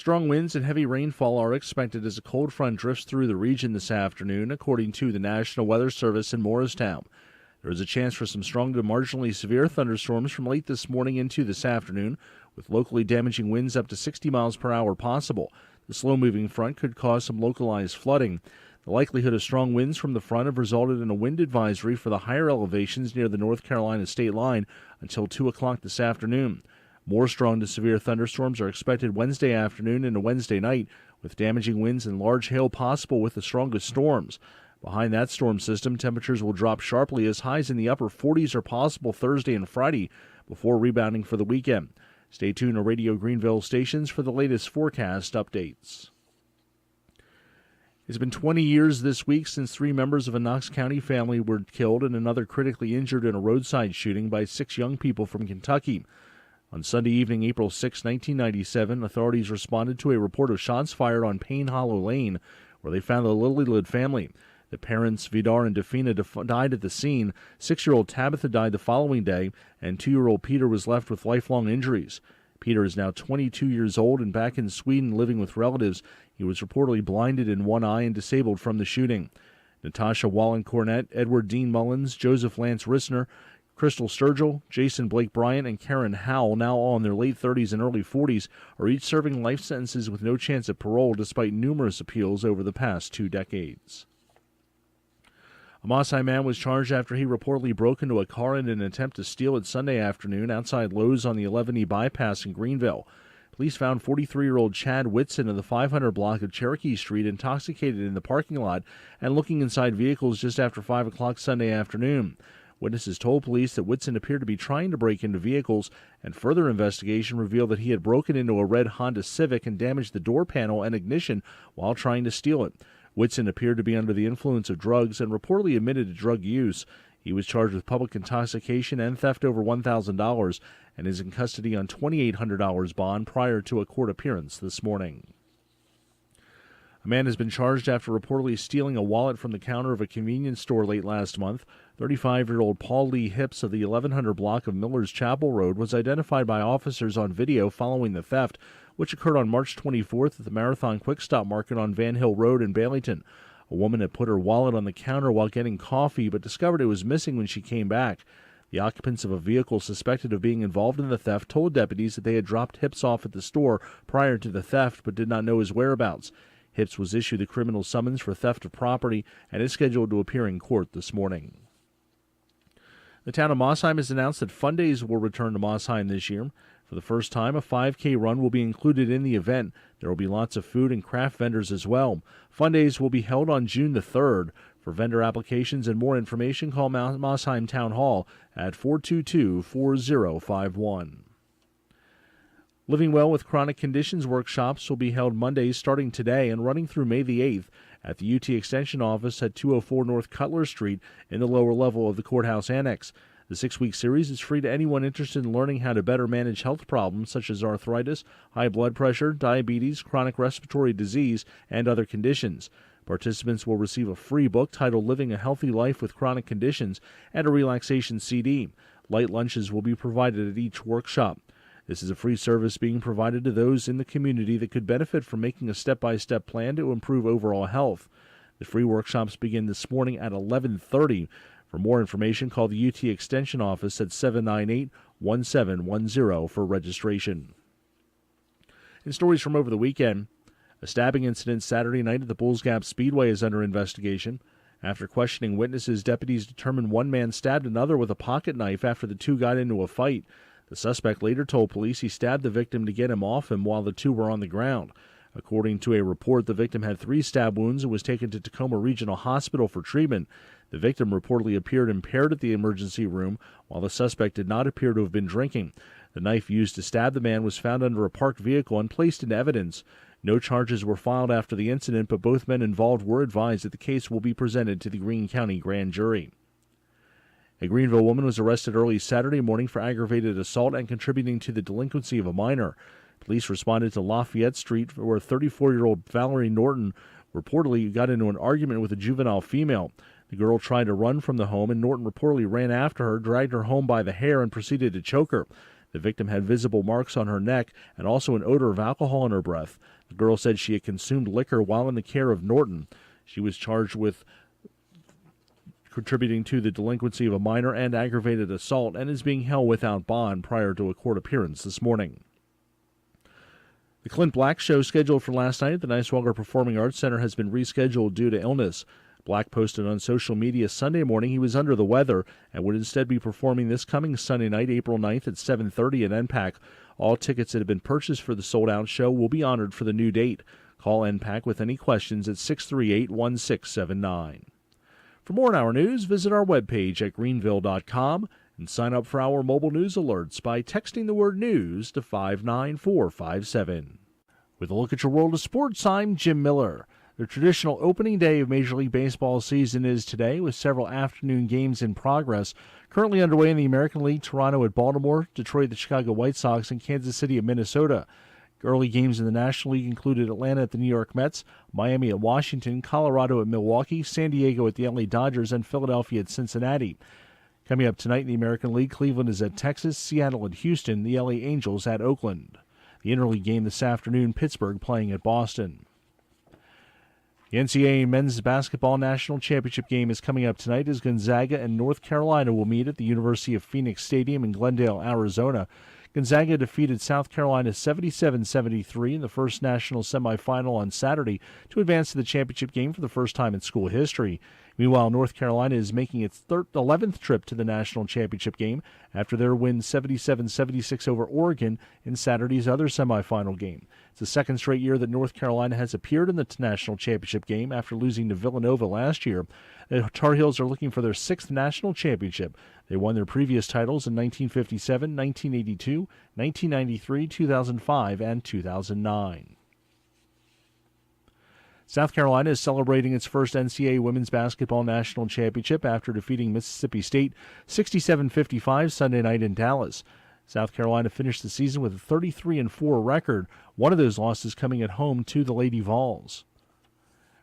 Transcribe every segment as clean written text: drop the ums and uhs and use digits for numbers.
Strong winds and heavy rainfall are expected as a cold front drifts through the region this afternoon, according to the National Weather Service in Morristown. There is a chance for some strong to marginally severe thunderstorms from late this morning into this afternoon, with locally damaging winds up to 60 miles per hour possible. The slow-moving front could cause some localized flooding. The likelihood of strong winds from the front have resulted in a wind advisory for the higher elevations near the North Carolina state line until 2 o'clock this afternoon. More strong to severe thunderstorms are expected Wednesday afternoon into Wednesday night, with damaging winds and large hail possible with the strongest storms. Behind that storm system, temperatures will drop sharply as highs in the upper 40s are possible Thursday and Friday before rebounding for the weekend. Stay tuned to Radio Greeneville stations for the latest forecast updates. It's been 20 years this week since 3 members of a Knox County family were killed and another critically injured in a roadside shooting by 6 young people from Kentucky. On Sunday evening, April 6, 1997, authorities responded to a report of shots fired on Payne Hollow Lane, where they found the Lillylid family. The parents, Vidar and Defina, died at the scene. 6-year-old Tabitha died the following day, and 2-year-old Peter was left with lifelong injuries. Peter is now 22 years old and back in Sweden living with relatives. He was reportedly blinded in one eye and disabled from the shooting. Natasha Wallen-Cornett, Edward Dean Mullins, Joseph Lance Rissner, Crystal Sturgill, Jason Blake Bryant, and Karen Howell, now all in their late 30s and early 40s, are each serving life sentences with no chance of parole despite numerous appeals over the past 2 decades. A Maasai man was charged after he reportedly broke into a car in an attempt to steal it Sunday afternoon outside Lowe's on the 11E bypass in Greeneville. Police found 43-year-old Chad Whitson in the 500 block of Cherokee Street intoxicated in the parking lot and looking inside vehicles just after 5 o'clock Sunday afternoon. Witnesses told police that Whitson appeared to be trying to break into vehicles, and further investigation revealed that he had broken into a red Honda Civic and damaged the door panel and ignition while trying to steal it. Whitson appeared to be under the influence of drugs and reportedly admitted to drug use. He was charged with public intoxication and theft over $1,000 and is in custody on $2,800 bond prior to a court appearance this morning. A man has been charged after reportedly stealing a wallet from the counter of a convenience store late last month. 35-year-old Paul Lee Hips of the 1100 block of Miller's Chapel Road was identified by officers on video following the theft, which occurred on March 24th at the Marathon Quick Stop Market on Van Hill Road in Baileyton. A woman had put her wallet on the counter while getting coffee, but discovered it was missing when she came back. The occupants of a vehicle suspected of being involved in the theft told deputies that they had dropped Hips off at the store prior to the theft, but did not know his whereabouts. Hips was issued a criminal summons for theft of property and is scheduled to appear in court this morning. The town of Mossheim has announced that Fun Days will return to Mossheim this year. For the first time, a 5K run will be included in the event. There will be lots of food and craft vendors as well. Fun Days will be held on June the 3rd. For vendor applications and more information, call Mossheim Town Hall at 422-4051. Living Well with Chronic Conditions workshops will be held Mondays starting today and running through May the 8th at the UT Extension Office at 204 North Cutler Street in the lower level of the courthouse annex. The 6-week series is free to anyone interested in learning how to better manage health problems such as arthritis, high blood pressure, diabetes, chronic respiratory disease, and other conditions. Participants will receive a free book titled Living a Healthy Life with Chronic Conditions and a relaxation CD. Light lunches will be provided at each workshop. This is a free service being provided to those in the community that could benefit from making a step-by-step plan to improve overall health. The free workshops begin this morning at 11:30. For more information, call the UT Extension Office at 798-1710 for registration. In stories from over the weekend, a stabbing incident Saturday night at the Bulls Gap Speedway is under investigation. After questioning witnesses, deputies determined one man stabbed another with a pocket knife after the two got into a fight. The suspect later told police he stabbed the victim to get him off him while the two were on the ground. According to a report, the victim had 3 stab wounds and was taken to Tacoma Regional Hospital for treatment. The victim reportedly appeared impaired at the emergency room, while the suspect did not appear to have been drinking. The knife used to stab the man was found under a parked vehicle and placed into evidence. No charges were filed after the incident, but both men involved were advised that the case will be presented to the Greene County grand jury. A Greeneville woman was arrested early Saturday morning for aggravated assault and contributing to the delinquency of a minor. Police responded to Lafayette Street, where 34-year-old Valerie Norton reportedly got into an argument with a juvenile female. The girl tried to run from the home, and Norton reportedly ran after her, dragged her home by the hair, and proceeded to choke her. The victim had visible marks on her neck and also an odor of alcohol in her breath. The girl said she had consumed liquor while in the care of Norton. She was charged with contributing to the delinquency of a minor and aggravated assault and is being held without bond prior to a court appearance this morning. The Clint Black show scheduled for last night at the Niswonger Performing Arts Center has been rescheduled due to illness. Black posted on social media Sunday morning he was under the weather and would instead be performing this coming Sunday night, April 9th at 7:30 at NPAC. All tickets that have been purchased for the sold-out show will be honored for the new date. Call NPAC with any questions at 638-1679. For more on our news, visit our webpage at greeneville.com and sign up for our mobile news alerts by texting the word news to 59457. With a look at your world of sports, I'm Jim Miller. The traditional opening day of Major League Baseball season is today, with several afternoon games in progress. Currently underway in the American League, Toronto at Baltimore, Detroit, the Chicago White Sox, and Kansas City at Minnesota. Early games in the National League included Atlanta at the New York Mets, Miami at Washington, Colorado at Milwaukee, San Diego at the LA Dodgers, and Philadelphia at Cincinnati. Coming up tonight in the American League, Cleveland is at Texas, Seattle at Houston, the LA Angels at Oakland. The interleague game this afternoon, Pittsburgh playing at Boston. The NCAA Men's Basketball National Championship game is coming up tonight as Gonzaga and North Carolina will meet at the University of Phoenix Stadium in Glendale, Arizona. Gonzaga defeated South Carolina 77-73 in the first national semifinal on Saturday to advance to the championship game for the first time in school history. Meanwhile, North Carolina is making its 11th trip to the national championship game after their win 77-76 over Oregon in Saturday's other semifinal game. It's the second straight year that North Carolina has appeared in the national championship game after losing to Villanova last year. The Tar Heels are looking for their sixth national championship. They won their previous titles in 1957, 1982, 1993, 2005, and 2009. South Carolina is celebrating its first NCAA Women's Basketball National Championship after defeating Mississippi State 67-55 Sunday night in Dallas. South Carolina finished the season with a 33-4 record, one of those losses coming at home to the Lady Vols.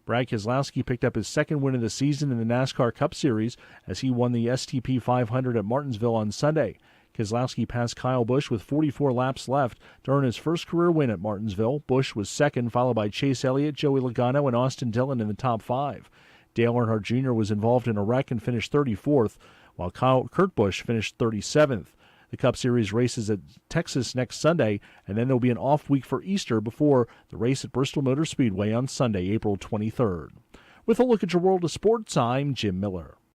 Brad Keselowski picked up his second win of the season in the NASCAR Cup Series as he won the STP 500 at Martinsville on Sunday. Keselowski passed Kyle Busch with 44 laps left to earn his first career win at Martinsville. Busch was second, followed by Chase Elliott, Joey Logano, and Austin Dillon in the top five. Dale Earnhardt Jr. was involved in a wreck and finished 34th, while Kurt Busch finished 37th. The Cup Series races at Texas next Sunday, and then there will be an off week for Easter before the race at Bristol Motor Speedway on Sunday, April 23rd. With a look at your world of sports, I'm Jim Miller.